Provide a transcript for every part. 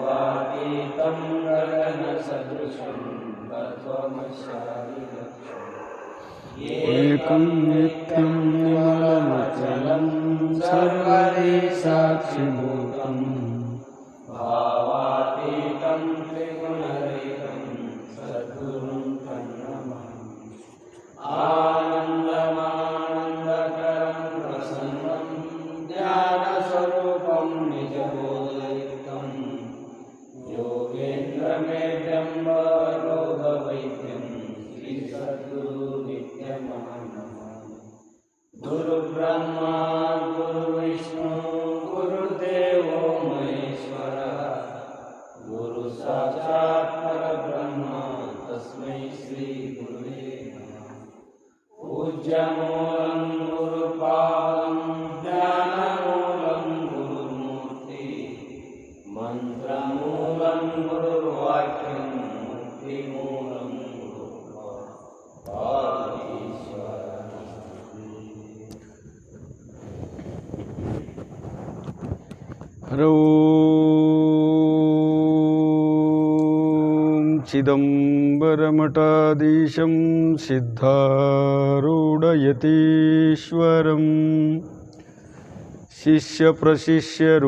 भावातीतं गगनसदृशं तत्त्वमस्यादिलक्ष्यम् एकं नित्यं निर्मलमचलं सर्वदि साक्षिभूतं भावातीतं त्रिगुणरहितं सद्गुरुं तन्नमामि। आनन्दमानन्दकरं प्रसन्नं ज्ञानस्वरूपं निजबोधयुक्तं योगेन्द्रमेध्यं वरोगवैद्यं श्रीसद्गुरु नित्यमानमामि। गुरुब्रह्मा गुरुविष्णु गुरुदेवो महेश्वरः गुरुसाक्षात् परब्रह्म तस्मै श्रीगुरुवे नमः। पूज्यमूलं गुरुपादं ज्ञानमूलं गुरुमूर्ति मन्त्रमूलं गुरुर्वाक्यं मुक्तिमूलं गुरुर्वाक्। हरौ चिदम्बरमठाधीशं सिद्धारूढयतीश्वरं शिष्यप्रशिष्यरूपेण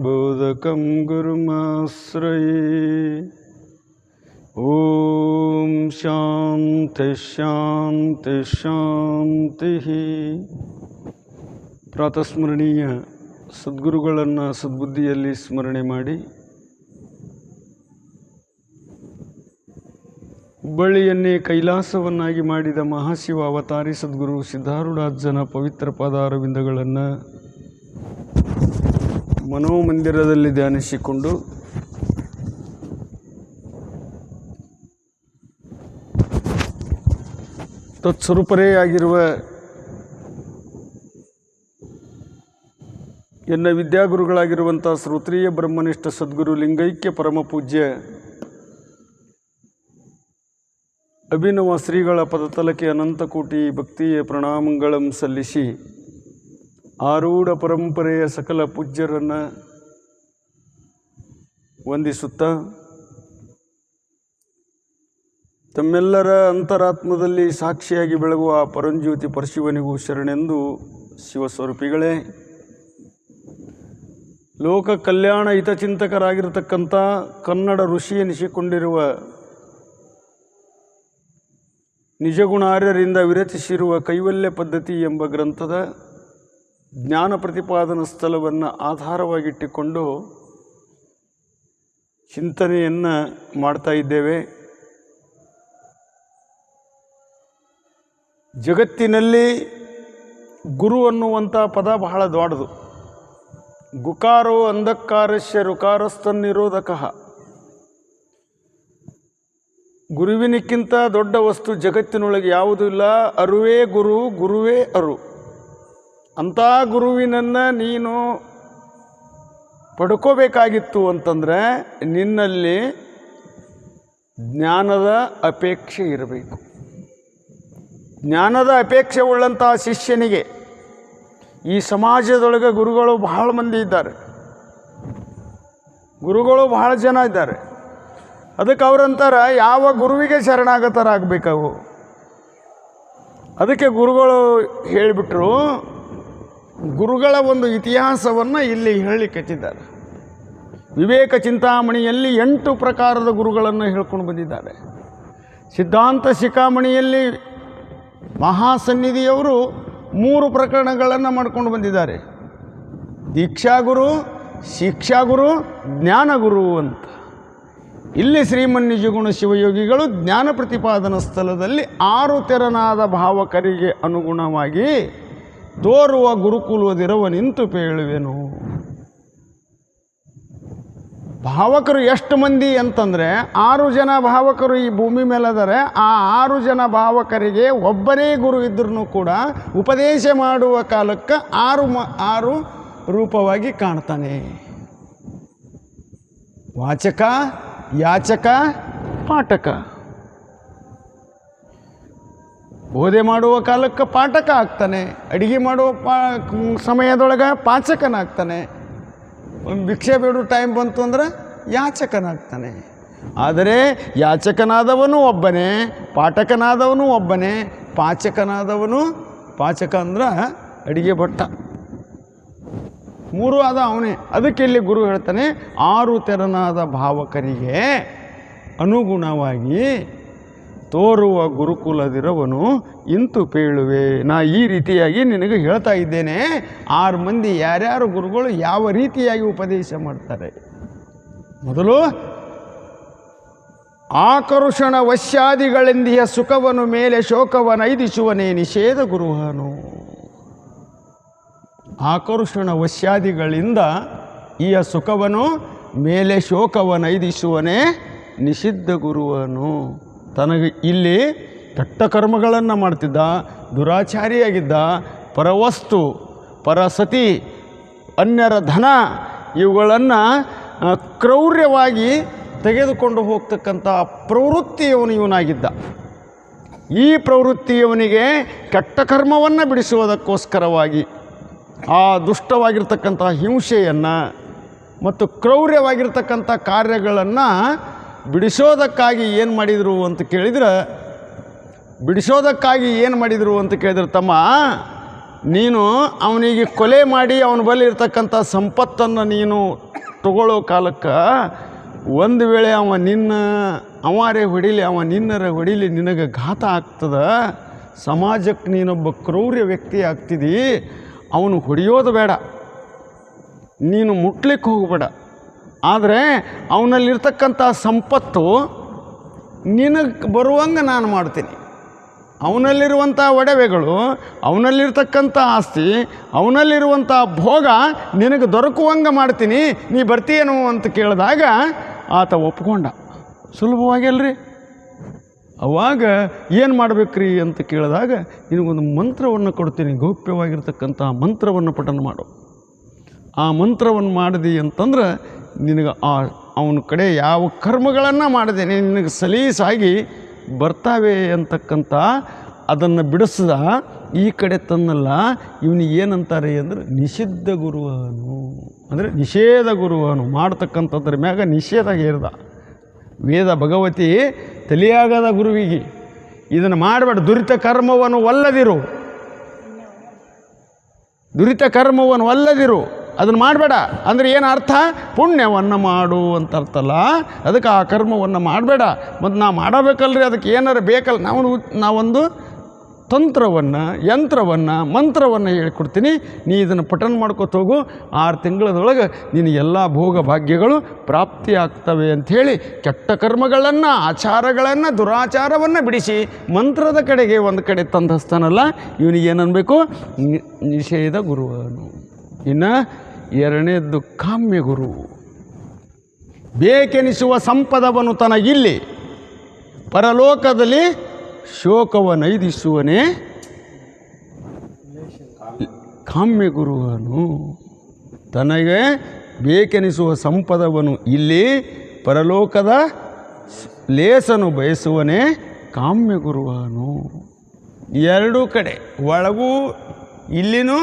बोधकं गुरुमाश्रये। ॐ शान्ति शान्ति शान्तिः। ಪ್ರಾತಸ್ಮರಣೀಯ ಸದ್ಗುರುಗಳನ್ನು ಸದ್ಬುದ್ಧಿಯಲ್ಲಿ ಸ್ಮರಣೆ ಮಾಡಿ ಹುಬ್ಬಳ್ಳಿಯನ್ನೇ ಕೈಲಾಸವನ್ನಾಗಿ ಮಾಡಿದ ಮಹಾಶಿವ ಅವತಾರಿ ಸದ್ಗುರು ಸಿದ್ಧಾರೂಢಾಜ್ಜನ ಪವಿತ್ರ ಪಾದಾರವಿಂದಗಳನ್ನು ಮನೋಮಂದಿರದಲ್ಲಿ ಧ್ಯಾನಿಸಿಕೊಂಡು ತತ್ಸ್ವರೂಪರೇ ಆಗಿರುವ ಎನ್ನ ವಿದ್ಯಾಗುರುಗಳಾಗಿರುವಂಥ ಶ್ರೋತ್ರಿಯ ಬ್ರಹ್ಮನಿಷ್ಠ ಸದ್ಗುರು ಲಿಂಗೈಕ್ಯ ಪರಮಪೂಜ್ಯ ಅಭಿನವ ಶ್ರೀಗಳ ಪದತಲಕ್ಕೆ ಅನಂತಕೋಟಿ ಭಕ್ತಿಯ ಪ್ರಣಾಮಗಳನ್ನು ಸಲ್ಲಿಸಿ ಆರೂಢ ಪರಂಪರೆಯ ಸಕಲ ಪೂಜ್ಯರನ್ನು ವಂದಿಸುತ್ತಾ ತಮ್ಮೆಲ್ಲರ ಅಂತರಾತ್ಮದಲ್ಲಿ ಸಾಕ್ಷಿಯಾಗಿ ಬೆಳಗುವ ಪರಂಜ್ಯೋತಿ ಪರಶಿವನಿಗೂ ಶರಣೆಂದು ಶಿವಸ್ವರೂಪಿಗಳೇ, ಲೋಕ ಕಲ್ಯಾಣ ಹಿತಚಿಂತಕರಾಗಿರತಕ್ಕಂಥ ಕನ್ನಡ ಋಷಿ ಎನಿಸಿಕೊಂಡಿರುವ ನಿಜಗುಣಾರ್ಯರಿಂದ ವಿರಚಿಸಿರುವ ಕೈವಲ್ಯ ಪದ್ಧತಿ ಎಂಬ ಗ್ರಂಥದ ಜ್ಞಾನ ಪ್ರತಿಪಾದನಾ ಸ್ಥಳವನ್ನು ಆಧಾರವಾಗಿಟ್ಟುಕೊಂಡು ಚಿಂತನೆಯನ್ನು ಮಾಡ್ತಾ ಇದ್ದೇವೆ. ಜಗತ್ತಿನಲ್ಲಿ ಗುರು ಅನ್ನುವಂಥ ಪದ ಬಹಳ ದೊಡ್ಡದು. ಗುಕಾರೋ ಅಂಧಕಾರಸ್ಯ ರುಕಾರಸ್ತನ್ನಿರೋಧಕಃ. ಗುರುವಿನಕ್ಕಿಂತ ದೊಡ್ಡ ವಸ್ತು ಜಗತ್ತಿನೊಳಗೆ ಯಾವುದೂ ಇಲ್ಲ. ಅರುವೇ ಗುರು, ಗುರುವೇ ಅರು. ಅಂಥ ಗುರುವಿನನ್ನು ನೀನು ಪಡ್ಕೋಬೇಕಾಗಿತ್ತು ಅಂತಂದರೆ ನಿನ್ನಲ್ಲಿ ಜ್ಞಾನದ ಅಪೇಕ್ಷೆ ಇರಬೇಕು. ಜ್ಞಾನದ ಅಪೇಕ್ಷೆ ಉಳ್ಳಂಥ ಶಿಷ್ಯನಿಗೆ ಈ ಸಮಾಜದೊಳಗೆ ಗುರುಗಳು ಬಹಳ ಮಂದಿ ಇದ್ದಾರೆ, ಗುರುಗಳು ಬಹಳ ಜನ ಇದ್ದಾರೆ. ಅದಕ್ಕೆ ಅವರಂತಾರೆ ಯಾವ ಗುರುವಿಗೆ ಶರಣಾಗತರಾಗಬೇಕವು. ಅದಕ್ಕೆ ಗುರುಗಳು ಹೇಳಿಬಿಟ್ರು, ಗುರುಗಳ ಒಂದು ಇತಿಹಾಸವನ್ನು ಇಲ್ಲಿ ಹೇಳಿಕಚ್ಚಿದ್ದಾರೆ. ವಿವೇಕ ಚಿಂತಾಮಣಿಯಲ್ಲಿ 8 ಪ್ರಕಾರದ ಗುರುಗಳನ್ನು ಹೇಳ್ಕೊಂಡು ಬಂದಿದ್ದಾರೆ. ಸಿದ್ಧಾಂತ ಶಿಖಾಮಣಿಯಲ್ಲಿ ಮಹಾಸನ್ನಿಧಿಯವರು 3 ಪ್ರಕರಣಗಳನ್ನು ಮಾಡ್ಕೊಂಡು ಬಂದಿದ್ದಾರೆ. ದೀಕ್ಷಾಗುರು, ಶಿಕ್ಷಾಗುರು, ಜ್ಞಾನಗುರು ಅಂತ. ಇಲ್ಲಿ ಶ್ರೀಮನ್ನಿಜಗುಣ ಶಿವಯೋಗಿಗಳು ಜ್ಞಾನ ಪ್ರತಿಪಾದನಾ ಸ್ಥಳದಲ್ಲಿ 6 ತೆರನಾದ ಭಾವಕರಿಗೆ ಅನುಗುಣವಾಗಿ ತೋರುವ ಗುರುಕುಲದಿರವ ನಿಂತು ಪೇಳುವೆನು. ಭಾವಕರು ಎಷ್ಟು ಮಂದಿ ಅಂತಂದರೆ 6 ಜನ ಭಾವಕರು ಈ ಭೂಮಿ ಮೇಲಿದ್ದಾರೆ. ಆ 6 ಜನ ಭಾವಕರಿಗೆ ಒಬ್ಬನೇ ಗುರು ಇದ್ರೂ ಕೂಡ ಉಪದೇಶ ಮಾಡುವ ಕಾಲಕ್ಕೆ 6 ರೂಪವಾಗಿ ಕಾಣ್ತಾನೆ. ವಾಚಕ, ಯಾಚಕ, ಪಾಠಕ. ಬೋಧೆ ಮಾಡುವ ಕಾಲಕ್ಕೆ ಪಾಠಕ ಆಗ್ತಾನೆ, ಅಡಿಗೆ ಮಾಡುವ ಸಮಯದೊಳಗೆ ಪಾಚಕನಾಗ್ತಾನೆ, ಭಿಕ್ಷೆ ಬೇಡೋ ಟೈಮ್ ಬಂತು ಅಂದ್ರೆ ಯಾಚಕನಾಗ್ತಾನೆ. ಆದರೆ ಯಾಚಕನಾದವನು ಒಬ್ಬನೇ, ಪಾಠಕನಾದವನು ಒಬ್ಬನೇ, ಪಾಚಕನಾದವನು, ಪಾಚಕ ಅಂದ್ರೆ ಅಡಿಗೆ ಭಟ್ಟ, ಮೂರು ಆದ ಅವನೇ. ಅದಕ್ಕೆ ಇಲ್ಲಿ ಗುರು ಹೇಳ್ತಾನೆ, 6 ತೆರನಾದ ಭಾವಕರಿಗೆ ಅನುಗುಣವಾಗಿ ತೋರುವ ಗುರುಕುಲದಿರವನು ಇಂತು ಪೇಳುವೆ. ನಾ ಈ ರೀತಿಯಾಗಿ ನಿನಗೆ ಹೇಳ್ತಾ ಇದ್ದೇನೆ. 6 ಮಂದಿ ಯಾರ್ಯಾರು ಗುರುಗಳು ಯಾವ ರೀತಿಯಾಗಿ ಉಪದೇಶ ಮಾಡ್ತಾರೆ. ಮೊದಲು ಆಕರುಷಣ ವಶ್ಯಾದಿಗಳೆಂದಿಯ ಸುಖವನು ಮೇಲೆ ಶೋಕವನೈದಿಸುವನೇ ನಿಷೇಧ ಗುರುವನು. ಆಕರುಷಣ ವಶ್ಯಾದಿಗಳಿಂದ ಈಯ ಸುಖವನು ಮೇಲೆ ಶೋಕವನೈದಿಸುವನೇ ನಿಷಿದ್ಧ ಗುರುವನು. ತನಗೆ ಇಲ್ಲಿ ಕೆಟ್ಟ ಕರ್ಮಗಳನ್ನು ಮಾಡ್ತಿದ್ದ, ದುರಾಚಾರಿಯಾಗಿದ್ದ, ಪರವಸ್ತು, ಪರಸತಿ, ಅನ್ಯರ ಧನ ಇವುಗಳನ್ನು ಕ್ರೌರ್ಯವಾಗಿ ತೆಗೆದುಕೊಂಡು ಹೋಗ್ತಕ್ಕಂಥ ಪ್ರವೃತ್ತಿಯವನು ಇವನಾಗಿದ್ದ. ಈ ಪ್ರವೃತ್ತಿಯವನಿಗೆ ಕೆಟ್ಟ ಕರ್ಮವನ್ನು ಬಿಡಿಸುವುದಕ್ಕೋಸ್ಕರವಾಗಿ ಆ ದುಷ್ಟವಾಗಿರ್ತಕ್ಕಂಥ ಹಿಂಸೆಯನ್ನು ಮತ್ತು ಕ್ರೌರ್ಯವಾಗಿರ್ತಕ್ಕಂಥ ಕಾರ್ಯಗಳನ್ನು ಬಿಡಿಸೋದಕ್ಕಾಗಿ ಏನು ಮಾಡಿದರು ಅಂತ ಕೇಳಿದ್ರೆ, ತಮ್ಮ ನೀನು ಅವನಿಗೆ ಕೊಲೆ ಮಾಡಿ ಅವನ ಬಳಿ ಇರ್ತಕ್ಕಂಥ ಸಂಪತ್ತನ್ನು ನೀನು ತಗೊಳ್ಳೋ ಕಾಲಕ್ಕೆ ಒಂದು ವೇಳೆ ಅವಾರೇ ಹೊಡಿಲಿ, ನಿನ್ನರ ಹೊಡಿಲಿ, ನಿನಗೆ ಘಾತ ಆಗ್ತದೆ. ಸಮಾಜಕ್ಕೆ ನೀನೊಬ್ಬ ಕ್ರೌರ್ಯ ವ್ಯಕ್ತಿ ಆಗ್ತಿದ್ದಿ. ಅವನು ಹೊಡೆಯೋದು ಬೇಡ, ನೀನು ಮುಟ್ಲಿಕ್ಕೆ ಹೋಗಬೇಡ. ಆದರೆ ಅವನಲ್ಲಿರ್ತಕ್ಕಂಥ ಸಂಪತ್ತು ನಿನಗೆ ಬರುವಂಗೆ ನಾನು ಮಾಡ್ತೀನಿ. ಅವನಲ್ಲಿರುವಂಥ ಒಡವೆಗಳು, ಅವನಲ್ಲಿರ್ತಕ್ಕಂಥ ಆಸ್ತಿ, ಅವನಲ್ಲಿರುವಂಥ ಭೋಗ ನಿನಗೆ ದೊರಕುವಂಗೆ ಮಾಡ್ತೀನಿ, ನೀ ಬರ್ತೀಯೇನೋ ಅಂತ ಕೇಳಿದಾಗ ಆತ ಒಪ್ಕೊಂಡ. ಸುಲಭವಾಗಿ ಅಲ್ರಿ. ಅವಾಗ ಏನು ಮಾಡಬೇಕ್ರಿ ಅಂತ ಕೇಳಿದಾಗ, ನಿನಗೊಂದು ಮಂತ್ರವನ್ನು ಕೊಡ್ತೀನಿ, ಗೌಪ್ಯವಾಗಿರ್ತಕ್ಕಂಥ ಮಂತ್ರವನ್ನು ಪಠನ ಮಾಡು. ಆ ಮಂತ್ರವನ್ನು ಮಾಡಿದಿ ಅಂತಂದ್ರೆ ನಿನಗೆ ಅವನ ಕಡೆ ಯಾವ ಕರ್ಮಗಳನ್ನು ಮಾಡಿದೇನೆ ನಿನಗೆ ಸಲೀಸಾಗಿ ಬರ್ತಾವೆ ಅಂತಕ್ಕಂಥ ಅದನ್ನು ಬಿಡಿಸ್ದ ಈ ಕಡೆ ತನ್ನಲ್ಲ. ಇವನಿಗೆ ಏನಂತಾರೆ ಅಂದರೆ ನಿಷಿದ್ಧ ಗುರುವನು, ಅಂದರೆ ನಿಷೇಧ ಗುರುವನು. ಮಾಡ್ತಕ್ಕಂಥದ್ರ ಮ್ಯಾಗ ನಿಷೇಧ ಹೇರ್ದ. ವೇದ ಭಗವತಿ ತಲಿಯಾಗದ ಗುರುವಿಗೆ ಇದನ್ನು ಮಾಡಬೇಡ, ದುರಿತ ಕರ್ಮವನ್ನು ಒಲ್ಲದಿರು, ಅದನ್ನು ಮಾಡಬೇಡ ಅಂದರೆ ಏನು ಅರ್ಥ? ಪುಣ್ಯವನ್ನು ಮಾಡು ಅಂತ ಅರ್ಥಲ್ಲ. ಅದಕ್ಕೆ ಆ ಕರ್ಮವನ್ನು ಮಾಡಬೇಡ. ಮತ್ತು ನಾ ಮಾಡಬೇಕಲ್ರಿ, ಅದಕ್ಕೆ ಏನಾರು ಬೇಕಲ್ಲ. ನಾವೊಂದು ಯಂತ್ರವನ್ನು ಮಂತ್ರವನ್ನು ಹೇಳಿಕೊಡ್ತೀನಿ, ನೀ ಇದನ್ನು ಪಠನ ಮಾಡ್ಕೊತ ಹೋಗು. 6 ತಿಂಗಳದೊಳಗೆ ನಿನ್ನ ಎಲ್ಲ ಭೋಗ ಭಾಗ್ಯಗಳು ಪ್ರಾಪ್ತಿ ಆಗ್ತವೆ ಅಂಥೇಳಿ ಕೆಟ್ಟ ಕರ್ಮಗಳನ್ನು, ಆಚಾರಗಳನ್ನು, ದುರಾಚಾರವನ್ನು ಬಿಡಿಸಿ ಮಂತ್ರದ ಕಡೆಗೆ ಒಂದು ಕಡೆ ತಂದಸ್ತಾನಲ್ಲ, ಇವನಿಗೆ ಏನನ್ಬೇಕು? ನಿಷೇಧ ಗುರುವನು. ಇನ್ನು 2ನೇದ್ದು ಕಾಮ್ಯ ಗುರು. ಬೇಕೆನಿಸುವ ಸಂಪದವನ್ನು ತನಗಿಲ್ಲಿ ಪರಲೋಕದಲ್ಲಿ ಶೋಕವನೈದಿಸುವನೇ ಕಾಮ್ಯ ಗುರುವನು. ತನಗೆ ಬೇಕೆನಿಸುವ ಸಂಪದವನ್ನು ಇಲ್ಲಿ ಪರಲೋಕದ ಲೇಸನು ಬಯಸುವನೇ ಕಾಮ್ಯ ಗುರುವನು. 2 ಕಡೆ, ಒಳಗೂ ಇಲ್ಲಿನೂ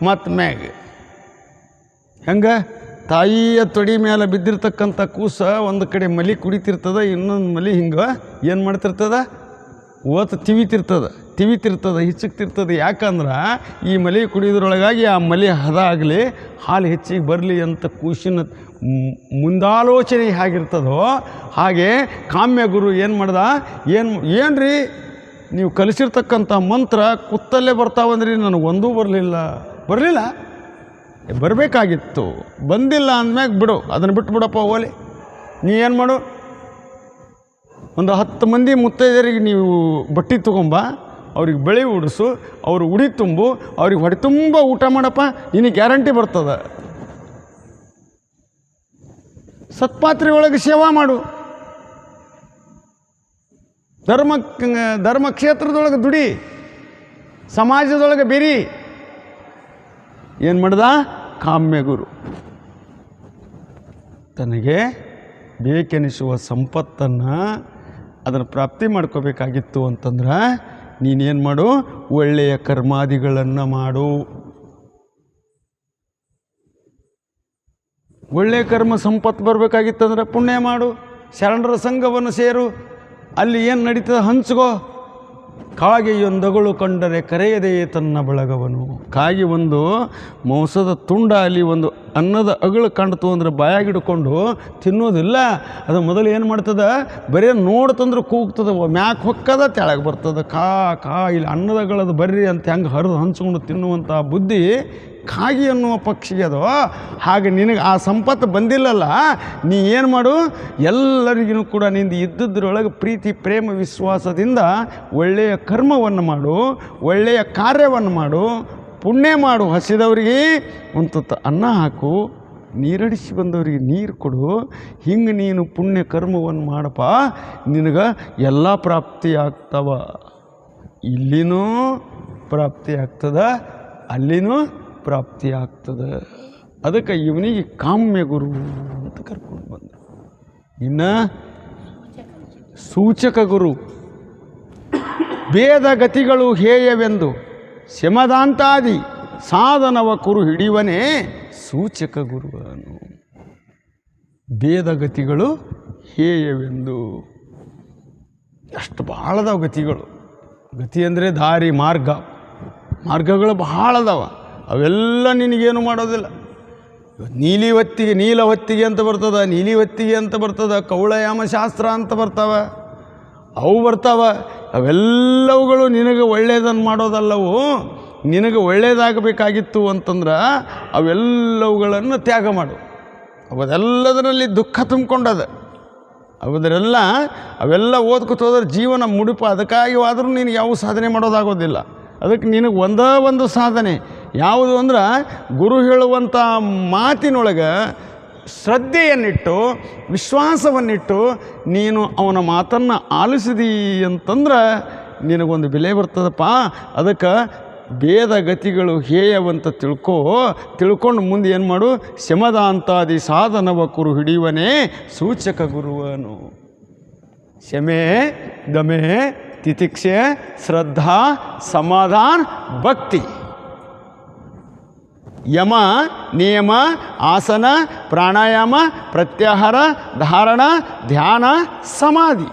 ಮತ್ತು ಮ್ಯಾಗ. ಹೆಂಗೆ ತಾಯಿಯ ತೊಡಿ ಮೇಲೆ ಬಿದ್ದಿರ್ತಕ್ಕಂಥ ಕೂಸ ಒಂದು ಕಡೆ ಮಲಿ ಕುಡಿತಿರ್ತದೆ, ಇನ್ನೊಂದು ಮಲಿ ಹಿಂಗೆ ಏನು ಮಾಡ್ತಿರ್ತದೆ? ತಿವಿತಿರ್ತದೆ, ಹಿಚ್ಚಕ್ತಿರ್ತದೆ. ಯಾಕಂದ್ರೆ ಈ ಮಲಿ ಕುಡಿಯೋದ್ರೊಳಗಾಗಿ ಆ ಮಲಿ ಹದ ಆಗಲಿ, ಹಾಲು ಹೆಚ್ಚಿಗೆ ಬರಲಿ ಅಂತ ಕೂಸಿನ ಮುಂದಾಲೋಚನೆ ಹೇಗಿರ್ತದೋ ಹಾಗೆ ಕಾಮ್ಯ ಗುರು ಏನು ಮಾಡ್ದ? ಏನ್ರಿ ನೀವು ಕಲಿಸಿರ್ತಕ್ಕಂಥ ಮಂತ್ರ ಕುತ್ತಲ್ಲೇ ಬರ್ತಾವಂದ್ರಿ, ನನಗೊಂದೂ ಬರಲಿಲ್ಲ, ಬರಬೇಕಾಗಿತ್ತು, ಬಂದಿಲ್ಲ ಅಂದಮ್ಯಾಗ ಬಿಡು, ಅದನ್ನು ಬಿಟ್ಬಿಡಪ್ಪ ಓಲೆ. ನೀ ಏನು ಮಾಡು? ಒಂದು 10 ಮಂದಿ ಮುತ್ತೈದರಿಗೆ ನೀವು ಬಟ್ಟೆ ತೊಗೊಂಬ, ಅವ್ರಿಗೆ ಬೆಳೆ ಉಡಿಸು, ಅವ್ರು ಉಡಿ ತುಂಬು, ಅವ್ರಿಗೆ ಹೊಟ್ಟೆ ತುಂಬ ಊಟ ಮಾಡಪ್ಪ, ನಿನಗೆ ಗ್ಯಾರಂಟಿ ಬರ್ತದೆ. ಸತ್ಪಾತ್ರೆ ಒಳಗೆ ಸೇವಾ ಮಾಡು, ಧರ್ಮಕ್ಷೇತ್ರದೊಳಗೆ ದುಡಿ, ಸಮಾಜದೊಳಗೆ ಬೆರಿ. ಏನು ಮಾಡ್ದ? ಕಾಮ್ಯ ಗುರು ತನಗೆ ಬೇಕೆನಿಸುವ ಸಂಪತ್ತನ್ನು ಅದನ್ನು ಪ್ರಾಪ್ತಿ ಮಾಡ್ಕೋಬೇಕಾಗಿತ್ತು ಅಂತಂದ್ರೆ ನೀನೇನು ಮಾಡು? ಒಳ್ಳೆಯ ಕರ್ಮಾದಿಗಳನ್ನು ಮಾಡು. ಒಳ್ಳೆಯ ಕರ್ಮ ಸಂಪತ್ತು ಬರಬೇಕಾಗಿತ್ತಂದ್ರೆ ಪುಣ್ಯ ಮಾಡು, ಶರಣರ ಸಂಘವನ್ನು ಸೇರು, ಅಲ್ಲಿ ಏನು ನಡೀತದೆ ಹಂಚ್ಕೋ. ಕಾಗೆಯೊಂದಗಳು ಕಂಡರೆ ಕರೆಯದೆಯೇ ತನ್ನ ಬಳಗವನು. ಕಾಗಿ ಒಂದು ಮಾಂಸದ ತುಂಡ ಅಲ್ಲಿ ಒಂದು ಅನ್ನದ ಅಗಳು ಕಂಡ್ತು ಅಂದ್ರೆ ಬಾಯಾಗಿಡ್ಕೊಂಡು ತಿನ್ನೋದಿಲ್ಲ. ಅದು ಮೊದಲು ಏನು ಮಾಡ್ತದೆ, ಬರೀ ನೋಡ್ತಂದ್ರೆ ಕೂಗ್ತದೆ, ಮ್ಯಾಕ್ ಹೊಕ್ಕದ ತೆಳಗೆ ಬರ್ತದೆ. ಕಾ ಇಲ್ಲಿ ಅನ್ನದ ಅಗಳದು ಬರ್ರಿ ಅಂತ ಹೆಂಗೆ ಹರಿದು ಹಂಚ್ಕೊಂಡು ತಿನ್ನುವಂಥ ಬುದ್ಧಿ ಕಾಗಿ ಅನ್ನುವ ಪಕ್ಷಿಗೆ ಅದು. ಹಾಗೆ ನಿನಗೆ ಆ ಸಂಪತ್ತು ಬಂದಿಲ್ಲಲ್ಲ, ನೀ ಏನು ಮಾಡು, ಎಲ್ಲರಿಗೂ ಕೂಡ ನಿಂದು ಇದ್ದದ್ರೊಳಗೆ ಪ್ರೀತಿ ಪ್ರೇಮ ವಿಶ್ವಾಸದಿಂದ ಒಳ್ಳೆಯ ಕರ್ಮವನ್ನು ಮಾಡು, ಒಳ್ಳೆಯ ಕಾರ್ಯವನ್ನು ಮಾಡು, ಪುಣ್ಯ ಮಾಡು. ಹಸಿದವರಿಗೆ ಒಂದು ತುತ್ತು ಅನ್ನ ಹಾಕು, ನೀರಡಿಸಿ ಬಂದವರಿಗೆ ನೀರು ಕೊಡು. ಹಿಂಗೆ ನೀನು ಪುಣ್ಯ ಕರ್ಮವನ್ನು ಮಾಡಪ್ಪ, ನಿನಗೆ ಎಲ್ಲ ಪ್ರಾಪ್ತಿ ಆಗ್ತವ. ಇಲ್ಲಿನೂ ಪ್ರಾಪ್ತಿ ಆಗ್ತದೆ, ಅಲ್ಲಿನೂ ಪ್ರಾಪ್ತಿ ಆಗ್ತದೆ. ಅದಕ್ಕೆ ಇವನಿಗೆ ಕಾಮ್ಯ ಗುರು ಅಂತ ಕರ್ಕೊಂಡು ಬಂದ. ಇನ್ನು ಸೂಚಕ ಗುರು. ಭೇದ ಗತಿಗಳು ಹೇಯವೆಂದು ಶಮದಾಂತಾದಿ ಸಾಧನವ ಕುರು ಹಿಡಿವನೇ ಸೂಚಕ ಗುರುವನು. ಭೇದಗತಿಗಳು ಹೇಯವೆಂದು ಅಷ್ಟು ಭಾಳ ಅದಾವ ಗತಿಗಳು. ಗತಿ ಅಂದರೆ ದಾರಿ, ಮಾರ್ಗಗಳು ಭಾಳ ಅದಾವ. ಅವೆಲ್ಲ ನಿನಗೇನು ಮಾಡೋದಿಲ್ಲ. ನೀಲಿ ಹೊತ್ತಿಗೆ ನೀಲ ಹೊತ್ತಿಗೆ ಅಂತ ಬರ್ತದೆ, ನೀಲಿ ಹೊತ್ತಿಗೆ ಅಂತ ಬರ್ತದೆ, ಕೌಳಯಾಮ ಶಾಸ್ತ್ರ ಅಂತ ಬರ್ತಾವೆ, ಅವು ಬರ್ತಾವೆ. ಅವೆಲ್ಲವುಗಳು ನಿನಗೆ ಒಳ್ಳೆಯದನ್ನು ಮಾಡೋದಲ್ಲವು. ನಿನಗೆ ಒಳ್ಳೆಯದಾಗಬೇಕಾಗಿತ್ತು ಅಂತಂದ್ರೆ ಅವೆಲ್ಲವುಗಳನ್ನು ತ್ಯಾಗ ಮಾಡು. ಅವದೆಲ್ಲದರಲ್ಲಿ ದುಃಖ ತುಂಬಿಕೊಂಡದ. ಅವೆಲ್ಲ ಓದ್ಕೊತ ಹೋದ್ರೆ ಜೀವನ ಮುಡುಪು. ಅದಕ್ಕಾಗಿ ಆದರೂ ನೀನು ಯಾವ ಸಾಧನೆ ಮಾಡೋದಾಗೋದಿಲ್ಲ. ಅದಕ್ಕೆ ನಿನಗೆ ಒಂದು ಸಾಧನೆ ಯಾವುದು ಅಂದ್ರೆ, ಗುರು ಹೇಳುವಂಥ ಮಾತಿನೊಳಗೆ ಶ್ರದ್ಧೆಯನ್ನಿಟ್ಟು ವಿಶ್ವಾಸವನ್ನಿಟ್ಟು ನೀನು ಅವನ ಮಾತನ್ನು ಆಲಿಸಿದಿ ಅಂತಂದ್ರೆ ನಿನಗೊಂದು ಬೆಲೆ ಬರ್ತದಪ್ಪ. ಅದಕ್ಕೆ ಭೇದ ಗತಿಗಳು ಹೇಯವಂತ ತಿಳ್ಕೊಂಡು ಮುಂದೆ ಏನು ಮಾಡು, ಶಮದಾಂತಾದಿ ಸಾಧನವ ಕುರು ಹಿಡಿಯುವನೇ ಸೂಚಕ ಗುರುವನು. ಶಮೆ, ದಮೆ, ತಿತಿಕ್ಷೆ, ಶ್ರದ್ಧಾ, ಸಮಾಧಾನ, ಭಕ್ತಿ, ಯಮ, ನಿಯಮ, ಆಸನ, ಪ್ರಾಣಾಯಾಮ, ಪ್ರತ್ಯಾಹಾರ, ಧಾರಣ, ಧ್ಯಾನ, ಸಮಾಧಿ.